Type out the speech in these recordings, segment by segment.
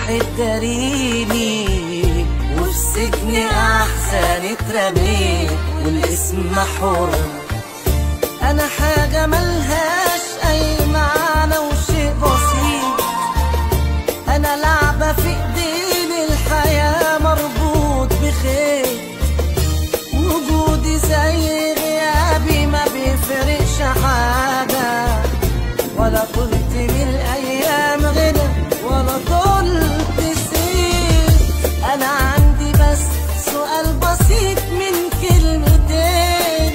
واحد داريني، وفي سجن احسن اترميت والاسم حر. انا حاجة ملهاش اي معنى وشيء بسيط، انا لعبة في ايدين الحياة مربوط بخيط. وجودي زي غيابي ما بيفرقش حاجة، ولا طلت من الايام غنى ولا طلت زيت. انا عندي بس سؤال بسيط من كلمتين،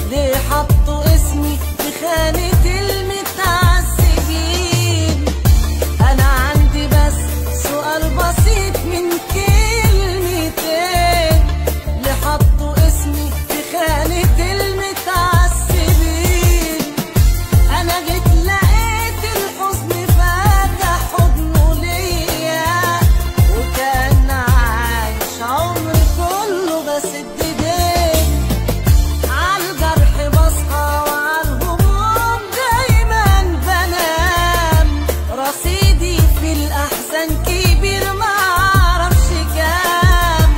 ليه حطوا اسمي في خانة المتعذبين؟ انا عندي بس سؤال بسيط من كلمتين، ليه حطوا اسمي في خانة المتعذبين؟ انا جيت لقيت الحزن فاتح حضنه ليا، وكان عايش عمري كله بسد ايدين. عالجرح بصحى وعالهموم دايما بنام، رصيدي في الاحزان كبير معرفش كام.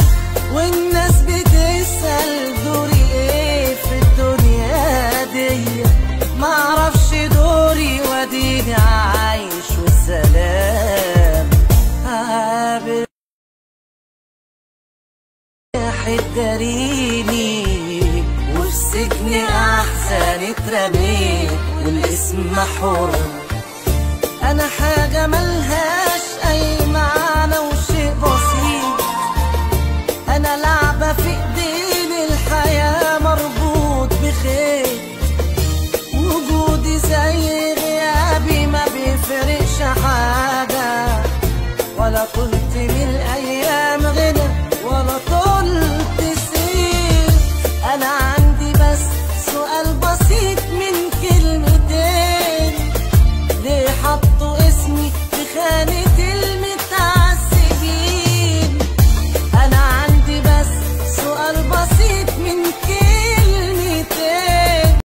والناس بتسأل دوري ايه في الدنيا دي، معرفش دوري واديني عايش والسلام. قابل واحد داريني، وفي سجن احسن اترميت والاسم حر. انا حاجة ملهاش اي معنى وشيء بسيط، انا لعبة في ايدين الحياة مربوط بخيط. وجودي زي غيابي ما بيفرقش حاجة، ولا طول